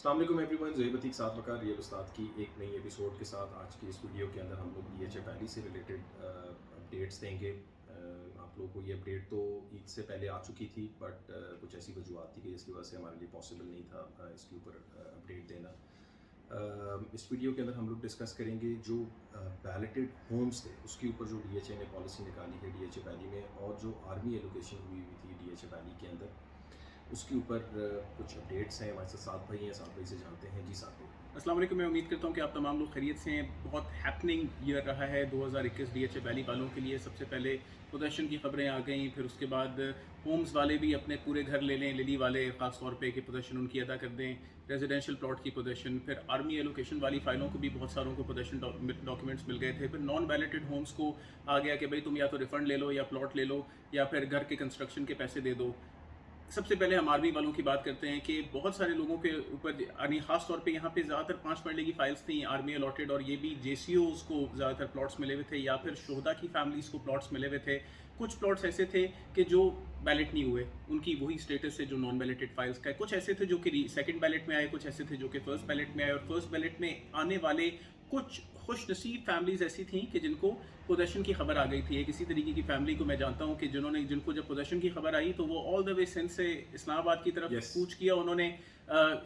अस्सलाम वालेकुम एवरीवन, ज़ुहैब अतीक साथ वक़ार रियल उस्ताद की एक नई एपिसोड के साथ आज की इस वीडियो के अंदर हम लोग DHA वैली से रिलेटेड अपडेट्स देंगे। आप लोगों को ये अपडेट तो ईद से पहले आ चुकी थी, बट कुछ ऐसी वजूहत थी कि जिसकी वजह से हमारे लिए पॉसिबल नहीं था इसके ऊपर अपडेट देना। इस वीडियो के अंदर हम लोग डिस्कस करेंगे जो बैलेटेड होम्स थे उसके ऊपर जो DHA ने पॉलिसी निकाली है DHA वैली में, और जो आर्मी एलोकेशन हुई थी DHA वैली के अंदर, उसके ऊपर कुछ अपडेट्स हैं। हमारे साथ साथ भाई हैं, साथ भाई से जानते हैं। जी साथ भाई। अस्सलाम वालेकुम। मैं उम्मीद करता हूँ कि आप तमाम लोग खैरियत से हैं। बहुत हैपनिंग ईयर रहा है 2021 DHA वैली वालों के लिए। सबसे पहले पोजेशन की खबरें आ गई, फिर उसके बाद होम्स वाले भी अपने पूरे घर ले लें, लिली वाले ख़ास तौर पे कि पोजेशन उनकी अदा कर दें, रेजिडेंशियल प्लॉट की पोजेशन, फिर आर्मी एलोकेशन वाली फ़ाइलों को भी बहुत सारों को पोजेशन डॉक्यूमेंट्स मिल गए थे। फिर नॉन बैलेटेड होम्स को आ गया कि भाई तुम या तो रिफ़ंड ले लो या प्लॉट ले लो या फिर घर के कंस्ट्रक्शन के पैसे दे दो। सबसे पहले हम आर्मी वालों की बात करते हैं कि बहुत सारे लोगों के ऊपर, यानी खास तौर पे यहाँ पे ज़्यादातर 5 मरले की फाइल्स थी आर्मी अलॉटेड, और ये भी JCOs को ज़्यादातर प्लॉट्स मिले हुए थे या फिर शोहदा की फैमिलीज़ को प्लॉट्स मिले हुए थे। कुछ प्लॉट्स ऐसे थे कि जो बैलेट नहीं हुए, उनकी वही स्टेटस है जो नॉन बैलेटेड फाइल्स का है। कुछ ऐसे थे जो कि सेकंड बैलेट में आए, कुछ ऐसे थे जो कि फर्स्ट बैलेट में आए, और फर्स्ट बैलेट में आने वाले कुछ खुश नसीब फैमिलीज ऐसी थी कि जिनको पोजेशन की खबर आ गई थी। एक इसी तरीके की फैमिली को मैं जानता हूँ कि जिनको जब पोजेशन की खबर आई तो वो ऑल द वे सिंध से इस्लामाबाद की तरफ कूच किया। उन्होंने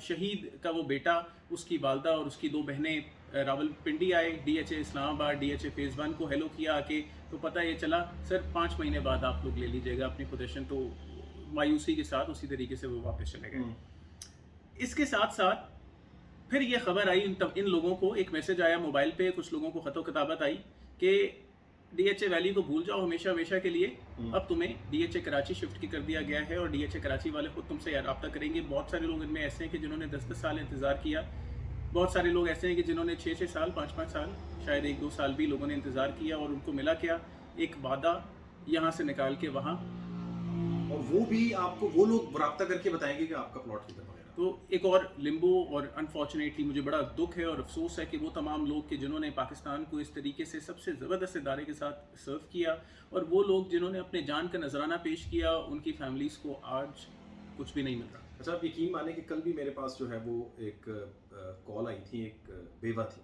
शहीद का वो बेटा, उसकी वालदा और उसकी 2 बहनें रावलपिंडी आए, DHA इस्लामाबाद DHA फेज़ 1 को हेलो किया आके। तो पता ये चला सर 5 महीने बाद आप लोग ले लीजिएगा अपनी पोजेशन। तो मायूसी के साथ उसी तरीके से वो वापस चले गए। इसके साथ साथ फिर ये खबर आई, इन लोगों को एक मैसेज आया मोबाइल पे, कुछ लोगों को खतो किताबत आई कि DHA वैली को भूल जाओ हमेशा हमेशा के लिए, अब तुम्हें DHA कराची शिफ्ट की कर दिया गया है और DHA कराची वाले खुद तुमसे रब्ता करेंगे। बहुत सारे लोग इनमें ऐसे हैं कि जिन्होंने 10-10 साल इंतज़ार किया। बहुत सारे लोग ऐसे हैं कि जिन्होंने 6-6 साल 5-5 साल, शायद 1-2 साल भी लोगों ने इंतज़ार किया, और उनको मिला क्या? एक वादा यहाँ से निकाल के वहाँ, और वो भी आपको वो लोग रब्ता करके बताएंगे कि आपका प्लॉट किधर वगैरह। तो एक और लिम्बो, और अनफॉर्चुनेटली मुझे बड़ा दुख है और अफसोस है कि वो तमाम लोग कि जिन्होंने पाकिस्तान को इस तरीके से सबसे ज़बरदस्त इदारे के साथ सर्व किया, और वो लोग जिन्होंने अपने जान का नजराना पेश किया, उनकी फैमिलीज़ को आज कुछ भी नहीं मिल रहा। अच्छा, आप यकीन माने कि कल भी मेरे पास जो है वो एक कॉल आई थी, एक बेवा थी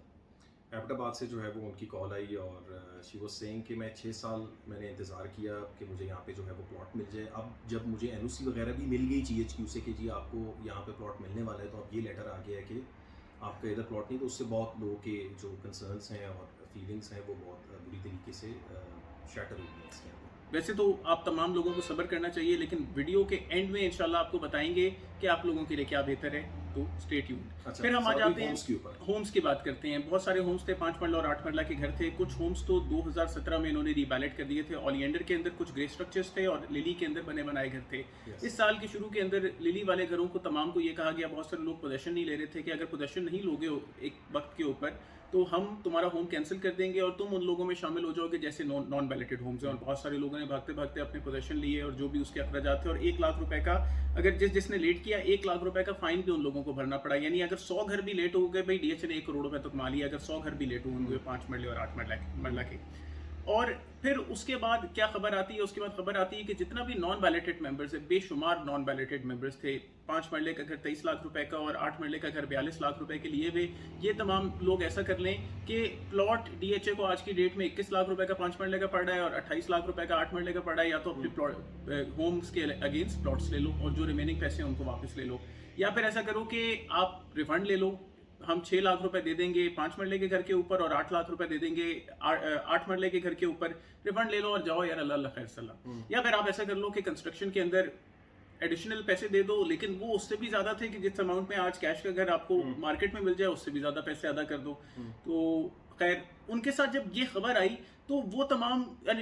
एबटाबाद से, जो है वो उनकी कॉल आई, और शी वाज सेइंग कि मैं 6 साल मैंने इंतज़ार किया कि मुझे यहाँ पे जो है वो प्लॉट मिल जाए। अब जब मुझे NOC वगैरह भी मिल गई GHQ से कि जी आपको यहाँ पे प्लॉट मिलने वाला है, तो अब ये लेटर आ गया है कि आपका इधर प्लॉट नहीं। तो उससे बहुत लोगों के जो कंसर्न्स हैं और फीलिंग्स हैं वो बहुत बुरी तरीके से शैटर हो गई इसके अंदर। वैसे तो आप तमाम लोगों को सब्र करना चाहिए, लेकिन वीडियो के एंड में इंशाल्लाह आपको बताएंगे कि आप लोगों के लिए क्या बेहतर है, तो स्टे ट्यून्ड। अच्छा, फिर हम आ जाते हैं होम्स की बात करते हैं। बहुत सारे होम्स थे, 5 मरला और 8 मरला के घर थे। कुछ होम्स तो 2017 में इन्होंने रीबैलेट कर दिए थे। ओलिएंडर के अंदर कुछ ग्रे स्ट्रक्चर्स थे और लिली के अंदर बने बनाए घर थे। इस साल के शुरू के अंदर लिली वाले घरों को तमाम को ये कहा गया, बहुत सारे लोग पोजेशन नहीं ले रहे थे, कि अगर पोजेशन नहीं लोगे एक वक्त के ऊपर तो हम तुम्हारा होम कैंसिल कर देंगे और तुम उन लोगों में शामिल हो जाओगे जैसे नॉन बैलेटेड होम्स हैं। और बहुत सारे लोगों ने भागते भागते अपने पोजेशन लिए, और जो भी उसके अखराजात थे, और 1 लाख रुपए का, अगर जिसने लेट किया 1 लाख रुपए का फाइन भी उन लोगों को भरना पड़ा। यानी अगर 100 घर भी लेट हो गए, भाई DHA ने 1 करोड़ रुपए तो कमा लिया अगर 100 घर भी लेट होंगे 5 मरले और 8 मरला के। और फिर उसके बाद क्या खबर आती है? उसके बाद खबर आती है कि जितना भी नॉन बैलेटेड मेंबर्स है, बेशुमार नॉन बैलेटेड मेंबर्स थे। 5 मरले का घर 23 लाख रुपए का और 8 मरले का घर 42 लाख रुपए के लिए वे, ये तमाम लोग ऐसा कर लें कि प्लॉट DHA को आज की डेट में 21 लाख रुपए का 5 मरले का पड़ रहा है और 28 लाख रुपए का 8 मरले का पड़ रहा है। या तो अपने होम्स के अगेंस्ट प्लॉट्स ले लो और जो रिमेनिंग पैसे हैं उनको वापस ले लो, या फिर ऐसा करो कि आप रिफंड ले लो। हम 6 लाख रुपए दे देंगे 5 मरले के घर के ऊपर और 8 लाख रुपए दे देंगे 8 मरले के घर के ऊपर, रिफंड ले लो और जाओ यार, अल्लाह खैर सलाह। या फिर आप ऐसा कर लो कि कंस्ट्रक्शन के अंदर एडिशनल पैसे दे दो, लेकिन वो उससे भी ज्यादा थे कि जिस अमाउंट में आज कैश का घर आपको मार्केट में मिल जाए उससे भी ज्यादा पैसे अदा कर दो। तो खैर उनके साथ जब ये खबर आई तो वो तमाम,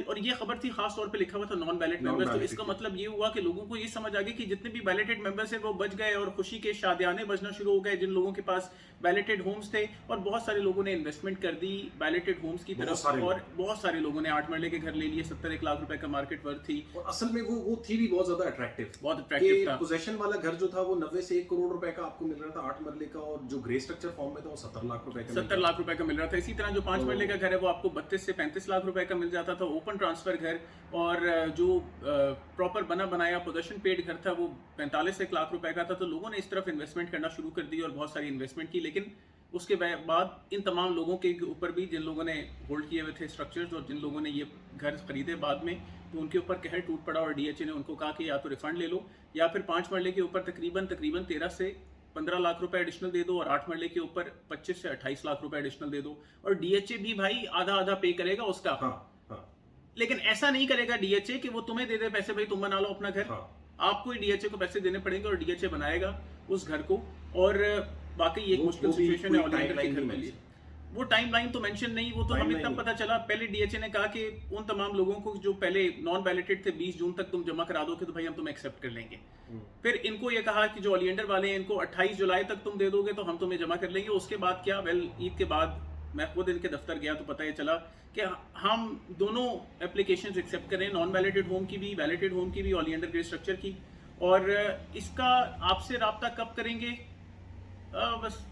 और ये खबर थी खास तौर पे लिखा हुआ था नॉन बैलेट मेंबर्स, तो इसका मतलब ये हुआ कि लोगों को ये समझ आ गई कि जितने भी बैलेटेड मेंबर्स हैं वो बच गए, और खुशी के शादियाने बजना शुरू हो गए जिन लोगों के पास बैलेटेड होम्स थे। और बहुत सारे लोगों ने इन्वेस्टमेंट कर दी बैलेटेड होम्स की तरफ, और बहुत सारे लोगों ने 8 मरले के घर ले लिए। 70-1 लाख रुपए का मार्केट वर्थ थी, और असल में वो थी भी बहुत ज्यादा अट्रैक्टिव था। पोजेशन वाला घर जो था वो 90 से 1 करोड़ रुपए का आपको मिल रहा था 8 मरले का, और जो ग्रे स्ट्रक्चर फॉर्म में था वो 70 लाख रुपए का मिल रहा था। इसी तरह जो 5 मरले का घर है वो आपको 32 से 35 लाख रुपए का मिल जाता था ओपन ट्रांसफर घर, और जो प्रॉपर बना बनाया पोजेशन पेड घर था वो 45 एक लाख रुपए का था। तो लोगों ने इस तरफ इन्वेस्टमेंट करना शुरू कर दी और बहुत सारी इन्वेस्टमेंट की, लेकिन उसके बाद इन तमाम लोगों के ऊपर भी, जिन लोगों ने होल्ड किए हुए थे स्ट्रक्चर्स और जिन लोगों ने ये घर खरीदे बाद में, तो उनके ऊपर कहर टूट पड़ा और डीएचए ने उनको कहा कि या तो रिफंड ले लो या फिर 5 मरले के ऊपर तकरीबन 13 से 15 लाख रुपए एडिशनल दे दो और 8 मरले के ऊपर 25 से 28 लाख रुपए एडिशनल दे दो, और डीएचए भी भाई आधा आधा पे करेगा उसका। हाँ, हाँ। लेकिन ऐसा नहीं करेगा डीएचए कि वो तुम्हें दे दे पैसे, भाई तुम बना लो अपना घर। हाँ। आपको ही डीएचए को पैसे देने पड़ेंगे और डीएचए बनाएगा उस घर को। और बाकी ये एक मुश्किल सिचुएशन है ऑलियंडर के घर के लिए। वो टाइमलाइन तो मेंशन नहीं, वो तो हमें तब पता चला, पहले डीएचए ने कहा कि उन तमाम लोगों को जो पहले नॉन बैलेटेड थे 20 जून तक तुम जमा करा दोगे तो भाई हम तुम्हें एक्सेप्ट कर लेंगे। फिर इनको ये कहा कि जो ऑलियंडर वाले हैं इनको 28 जुलाई तक तुम दे दोगे तो हम तुम्हें जमा कर लेंगे। उसके बाद क्या, वेल ईद के बाद मैं खुद इनके दफ्तर गया तो पता ये चला कि हम दोनों एप्लीकेशंस एक्सेप्ट कर रहे हैं, नॉन वैलिडेड होम की भी, वैलिडेड होम की भी, ऑलियंडर ग्रे स्ट्रक्चर की। और इसका आपसे रब्ता कब करेंगे, बस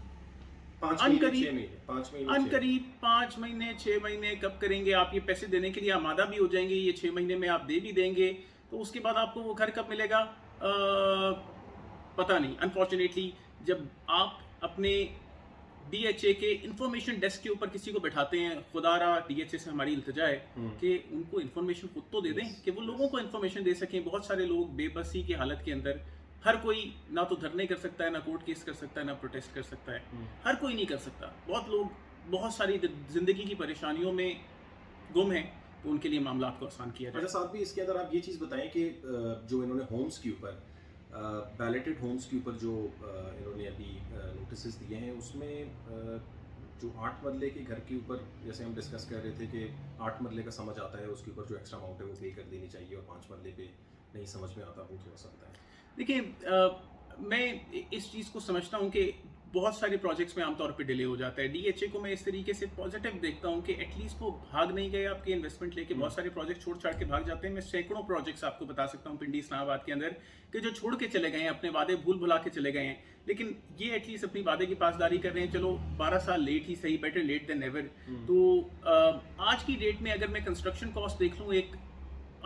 अनकरीब 5 महीने 6 महीने कब करेंगे, आप ये पैसे देने के लिए आमादा भी हो जाएंगे, ये 6 महीने में आप दे भी देंगे, तो उसके बाद आपको वो घर कब मिलेगा पता नहीं। अनफॉर्चुनेटली जब आप अपने डीएचए के इंफॉर्मेशन डेस्क के ऊपर किसी को बैठाते हैं, खुदारा डीएचए से हमारी इल्तिजा है कि उनको इन्फॉर्मेशन खुद तो दे दें कि वो लोगों को इन्फॉर्मेशन दे सकें। बहुत सारे लोग बेबसी की हालत के अंदर, हर कोई ना तो धरने कर सकता है, ना कोर्ट केस कर सकता है, ना प्रोटेस्ट कर सकता है, हर कोई नहीं कर सकता। बहुत लोग बहुत सारी जिंदगी की परेशानियों में गुम हैं, तो उनके लिए मामला को आसान किया जाए। अच्छा साथ भी इसके अंदर आप ये चीज़ बताएं कि जो इन्होंने होम्स के ऊपर, बैलेटेड होम्स के ऊपर जो इन्होंने अभी नोटिस दिए हैं, उसमें जो 8 मरले के घर के ऊपर, जैसे हम डिस्कस कर रहे थे कि 8 मरले का समझ आता है, उसके ऊपर जो एक्स्ट्रा अमाउंट है वो पे कर देनी चाहिए, और 5 मरले पे नहीं समझ में आता, वो थोड़ा सा होता है। देखिए मैं इस चीज़ को समझता हूँ कि बहुत सारे प्रोजेक्ट्स में आमतौर पे डिले हो जाता है। डीएचए को मैं इस तरीके से पॉजिटिव देखता हूँ कि एटलीस्ट वो भाग नहीं गए आपके इन्वेस्टमेंट लेके। बहुत सारे प्रोजेक्ट छोड़ छाड़ के भाग जाते हैं। मैं सैकड़ों प्रोजेक्ट्स आपको बता सकता हूँ पिंडी इस्लामाबाद के अंदर कि जो छोड़ के चले गए हैं, अपने वादे भूल भुला के चले गए हैं, लेकिन ये एटलीस्ट अपनी वादे की पासदारी कर रहे हैं। चलो 12 साल लेट ही सही, बेटर लेट देन नेवर। तो आज की डेट में अगर मैं कंस्ट्रक्शन कॉस्ट देख लूँ एक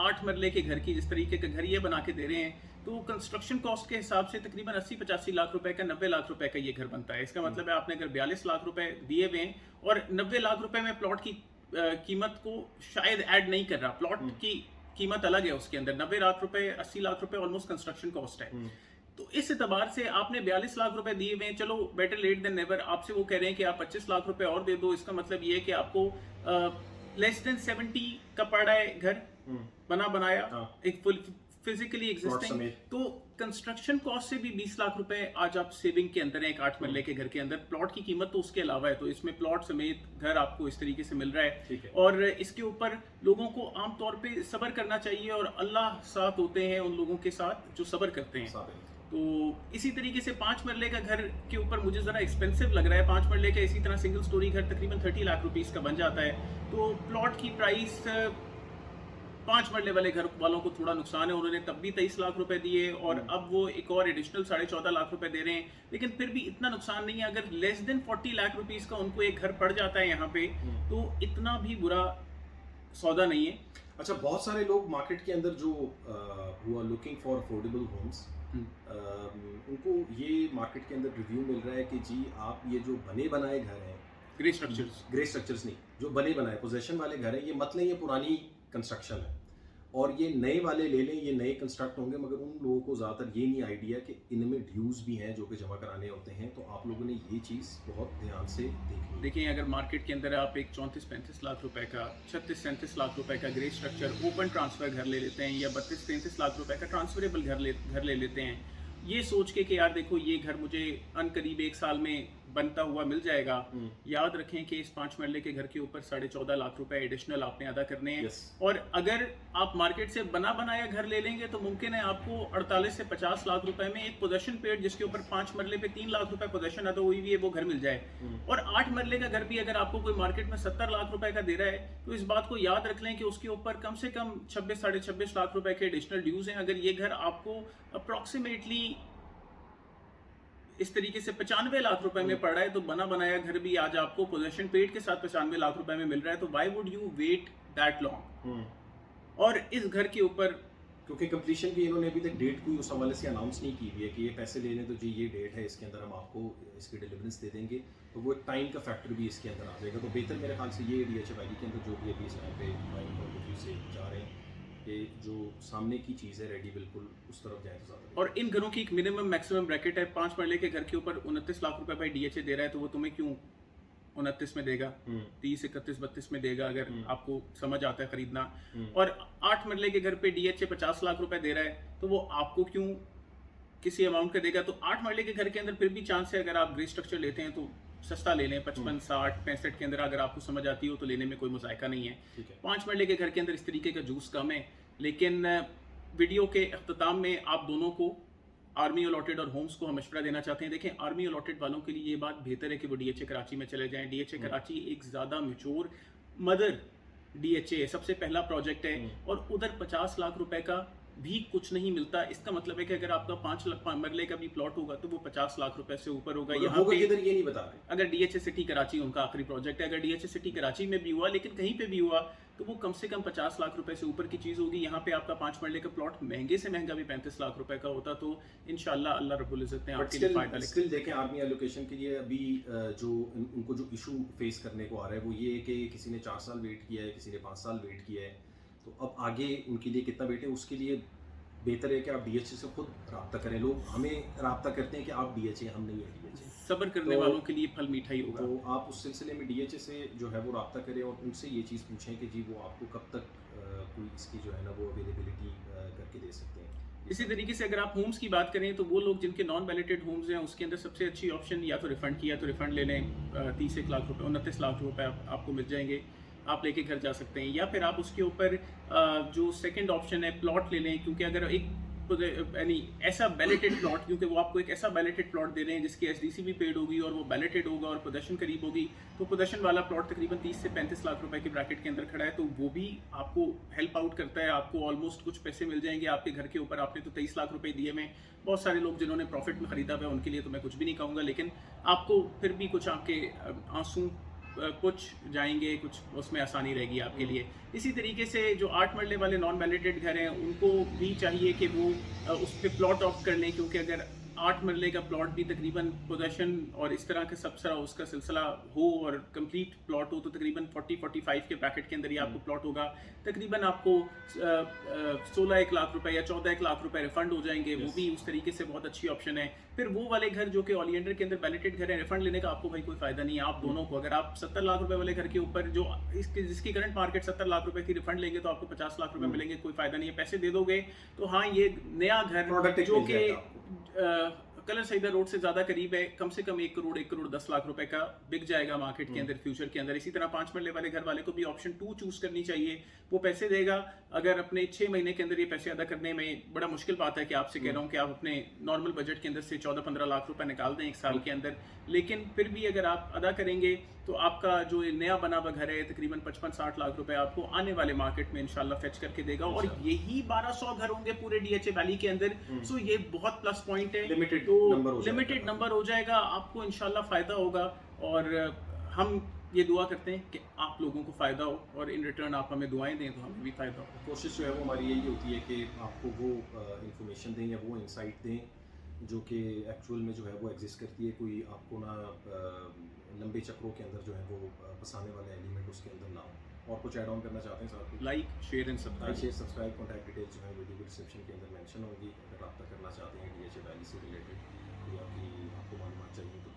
8 मरले के घर की, जिस तरीके का घर ये बना के दे रहे हैं, तो कंस्ट्रक्शन कॉस्ट के हिसाब से तकरीबन 80-85 लाख रुपए का, 90 लाख रुपए का ये घर बनता है। इसका मतलब है आपने अगर 42 लाख रुपए दिए हुए हैं और 90 लाख रुपए में प्लॉट की कीमत को शायद ऐड नहीं कर रहा, प्लॉट की कीमत अलग है उसके अंदर, 90 लाख रुपए 80 लाख रुपए ऑलमोस्ट कंस्ट्रक्शन कॉस्ट है। तो इस एतबार से आपने 42 लाख रुपए दिए हुए हैं, चलो बेटर लेट देन नेवर। आपसे वो कह रहे हैं कि आप 25 लाख रुपए और दे दो। इसका मतलब ये है कि आपको लेस देन 70 का पड़ रहा है घर बना बनाया, एक फुल फिजिकली एग्जिस्टिंग। तो कंस्ट्रक्शन कॉस्ट से भी 20 लाख रुपए आज आप सेविंग के अंदर है एक 8 मरले के घर के अंदर। प्लॉट की कीमत तो उसके अलावा है, तो इसमें प्लॉट समेत घर आपको इस तरीके से मिल रहा है। और इसके ऊपर लोगों को आमतौर पे सब्र करना चाहिए, और अल्लाह साथ होते हैं उन लोगों के साथ जो सब्र करते हैं। तो इसी तरीके से 5 मरले का घर के ऊपर मुझे ज़रा एक्सपेंसिव लग रहा है। 5 मरले का इसी तरह सिंगल स्टोरी घर तकरीबन 30 लाख रुपीस का बन जाता है। तो प्लॉट की प्राइस 5 मरले वाले घर वालों को थोड़ा नुकसान है, उन्होंने तब भी 23 लाख रुपए दिए और अब वो एक और एडिशनल 14.5 लाख रुपए दे रहे हैं, लेकिन फिर भी इतना नुकसान नहीं है। अगर लेस देन 40 लाख रुपीस का उनको एक घर पड़ जाता है यहाँ पे, तो इतना भी बुरा सौदा नहीं है। अच्छा, बहुत सारे लोग मार्केट के अंदर जो who are looking for affordable homes, उनको ये मार्केट के अंदर रिव्यू मिल रहा है कि जी आप ये जो बने बनाए घर हैं, ग्रे स्ट्रक्चर्स नहीं, जो बने बनाए पोजेशन वाले घर हैं, ये मत लें ये पुरानी कंस्ट्रक्शन है, और ये नए वाले ले लें, ये नए कंस्ट्रक्ट होंगे। मगर उन लोगों को ज़्यादातर ये नहीं आइडिया कि इनमें ड्यूज़ भी हैं जो कि जमा कराने होते हैं। तो आप लोगों ने ये चीज़ बहुत ध्यान से देखनी। देखिए, अगर मार्केट के अंदर आप एक 34-35 लाख रुपए का, 36-37 लाख रुपए का ग्रे स्ट्रक्चर ओपन ट्रांसफ़र घर ले लेते हैं, या 32-33 लाख रुपए का ट्रांसफरेबल घर ले लेते हैं, ये सोच के कि यार देखो ये घर मुझे अनकरीब 1 साल में बनता हुआ मिल जाएगा, याद रखें कि इस 5 मरले के घर के ऊपर 14.5 लाख रुपए एडिशनल आपने अदा करने हैं। और अगर आप मार्केट से बना बनाया घर ले लेंगे तो मुमकिन है आपको 48 से 50 लाख रुपए में एक पोजेशन पेड, जिसके ऊपर 5 मरले पे 3 लाख रुपए पोजेशन अदा हुई हुई है, वो घर मिल जाए। और 8 मरले का घर भी अगर आपको कोई मार्केट में 70 लाख रुपए का दे रहा है, तो इस बात को याद रख लें कि उसके ऊपर कम से कम 26-26.5 लाख रुपए के एडिशनल ड्यूज हैं। अगर ये घर आपको अप्रॉक्सीमेटली इस तरीके से 95 लाख रुपए में पड़ रहा है, तो बना बनाया घर भी आज आपको पोजेशन पेड के साथ 95 लाख रुपए में मिल रहा है, तो why would you wait that long? और इस घर के ऊपर क्योंकि कंप्लीशन की इन्होंने अभी तक डेट कोई उस हवाले से अनाउंस नहीं की हुई है कि ये पैसे ले लें तो जी ये डेट है, इसके अंदर हम आपको इसकी डिलीवरेंस दे देंगे, तो वो टाइम का फैक्टर भी इसके अंदर आ जाएगा। तो बेहतर मेरे ख्याल से ये DHA वैली के अंदर जो भी अभी इस टाइम पे माइंड पॉइंट ऑफ व्यू से जा रहे हैं कि जो सामने की चीज़ है रेडी बिल्कुल उस तरफ जाए तो ज़्यादा। और इन घरों की एक मिनिमम मैक्सिमम ब्रैकेट है, 5 मरले के घर के ऊपर 29 लाख रुपए भाई DHA दे रहा है, तो वो तुम्हें क्यों 29 में देगा, 30, 31, 32 में देगा अगर आपको समझ आता है खरीदना। और 8 मरले के घर पे DHA 50 लाख रुपए दे रहा है, तो वो आपको क्यों किसी अमाउंट का देगा? तो 8 मरले के घर के अंदर फिर भी चांस है, अगर आप ग्रे स्ट्रक्चर लेते हैं तो सस्ता ले लें, 55, 60, 65 के अंदर अगर आपको समझ आती हो तो लेने में कोई मुज़ायका नहीं है। 5 मरले के घर के अंदर इस तरीके का जूस कम है। लेकिन वीडियो के अख्ताम में आप दोनों को, आर्मी अलॉटेड और होम्स को हम मशवरा देना चाहते हैं। देखें, आर्मी अलॉटेड वालों के लिए ये बात बेहतर है कि वो DHA कराची में चले जाएं। DHA कराची एक ज़्यादा मैच्योर मदर DHA है, सबसे पहला प्रोजेक्ट है, और उधर 50 लाख रुपए का भी कुछ नहीं मिलता। इसका मतलब है कि अगर आपका 5 लाख मरले का भी प्लॉट होगा तो वो 50 लाख रुपए से ऊपर होगा। यहाँ पे इधर ये नहीं बता रहे। अगर DHA सिटी कराची उनका आखिरी प्रोजेक्ट है, अगर DHA सिटी कराची में भी हुआ, लेकिन कहीं पे भी हुआ, तो वो कम से कम 50 लाख रुपए से ऊपर की चीज़ होगी। यहाँ पे आपका 5 मरले का प्लॉट महंगे से महंगा भी 35 लाख रुपए का होता, तो इंशाल्लाह अल्लाह रब्बुल इज़्ज़त ने आपके लिए फायदा स्टिल देखें, आर्मी एलोकेशन के लिए अभी जो उनको जो इशू फेस करने को आ रहा है वो ये है कि किसी ने 4 साल वेट किया है, किसी ने 5 साल वेट किया है, तो अब आगे उनके लिए कितना वेट है, उसके लिए बेहतर है कि आप DHA से खुद रब्ता करें। लोग हमें रब्ता करते हैं कि आप DHA, हम नहीं है DHA। सब्र करने वालों के लिए फल मीठा ही होगा। तो आप उस सिलसिले में DHA से जो है वो रब्ता करें और उनसे ये चीज़ पूछें कि जी वो आपको कब तक कोई इसकी जो है ना वो अवेलेबिलिटी करके दे सकते हैं। इसी तरीके से अगर आप होम्स की बात करें तो वो लोग जिनके नॉन वैलिडेटेड होम्स हैं उसके अंदर सबसे अच्छी ऑप्शन या तो रिफंड की, या तो रिफंड ले लें, 30 लाख रुपए 29 लाख रुपए आपको मिल जाएंगे, आप लेके घर जा सकते हैं। या फिर आप उसके ऊपर जो सेकंड ऑप्शन है प्लॉट ले लें, क्योंकि अगर एक यानी ऐसा बैलेटेड प्लॉट, क्योंकि वो आपको एक ऐसा बैलेटेड प्लॉट दे रहे हैं जिसकी SDC भी पेड होगी और वो बैलेटेड होगा और पोजेशन करीब होगी, तो पोजेशन वाला प्लॉट तकरीबन 30 से 35 लाख रुपए के ब्रैकेट के अंदर खड़ा है, तो वो भी आपको हेल्प आउट करता है। आपको ऑलमोस्ट कुछ पैसे मिल जाएंगे आपके घर के ऊपर। आपने तो 23 लाख रुपए दिए में, बहुत सारे लोग जिन्होंने प्रॉफिट में खरीदा हुआ है उनके लिए तो मैं कुछ भी नहीं कहूँगा, लेकिन आपको फिर भी कुछ आपके आंसू कुछ जाएंगे, कुछ उसमें आसानी रहेगी आपके लिए। इसी तरीके से जो 8 मरले वाले नॉन वैलिडेटेड घर हैं उनको भी चाहिए कि वो उस पर प्लॉट ऑफ कर लें, क्योंकि अगर 8 मरले का प्लॉट भी तकरीबन पोजेशन और इस तरह के सब सारा उसका सिलसिला हो और कंप्लीट प्लॉट हो तो तकरीबन 40-45 के ब्रैकेट के अंदर ही आपको प्लॉट होगा। तकरीबन आपको 16 लाख रुपए या 14 लाख रुपए रिफंड हो जाएंगे। वो भी उस तरीके से बहुत अच्छी ऑप्शन है। फिर वो वाले घर जो कि ओलिएंडर के अंदर बैलेटेड घर है, रिफंड लेने का आपको भाई कोई फायदा नहीं है। आप दोनों को, अगर आप 70 लाख रुपए वाले घर के ऊपर जो जिसकी करंट मार्केट 70 लाख रुपए की, रिफंड लेंगे तो आपको 50 लाख रुपए मिलेंगे, कोई फायदा नहीं है। पैसे दे दोगे तो हाँ, ये नया घर जो कि कलर सईदा रोड से ज़्यादा करीब है, कम से कम 1 करोड़ 1 करोड़ 10 लाख रुपए का बिक जाएगा मार्केट के अंदर फ्यूचर के अंदर। इसी तरह 5 मरले वाले घर वाले को भी ऑप्शन 2 चूज करनी चाहिए। वो पैसे देगा, अगर अपने 6 महीने के अंदर ये पैसे अदा करने में बड़ा मुश्किल बात है कि आपसे कह रहा हूँ कि आप अपने नॉर्मल बजट के अंदर से 14-15 लाख रुपए निकाल दें 1 साल के अंदर, लेकिन फिर भी अगर आप अदा करेंगे तो आपका जो नया बना हुआ घर है तकरीबन 55-60 लाख रुपए आपको आने वाले मार्केट में इंशाल्लाह फेच करके देगा। और यही 1200 घर होंगे पूरे DHA वैली के अंदर। सो ये बहुत प्लस पॉइंट है, लिमिटेड नंबर हो जाएगा, आपको इंशाल्लाह फ़ायदा होगा। और हम ये दुआ करते हैं कि आप लोगों को फ़ायदा हो और इन रिटर्न आप हमें दुआएं दें तो हमें भी फ़ायदा हो। कोशिश जो है वो हमारी यही होती है कि आपको वो इंफॉर्मेशन दें या वो इंसाइट दें जो कि एक्चुअल में जो है वो एग्जिस्ट करती है। कोई आपको ना लंबे चक्रों के अंदर जो है वो फंसाने वाले एलिमेंट उसके अंदर ना हो। और कुछ ऐड ऑन करना चाहते हैं साथ में? Like share and subscribe. Contact details जो है वीडियो के डिस्क्रिप्शन के अंदर मेंशन होगी। अगर रब्ता करना चाहते हैं DHA वैली से रिलेटेड, कोई आपको मालूमात चाहिए तो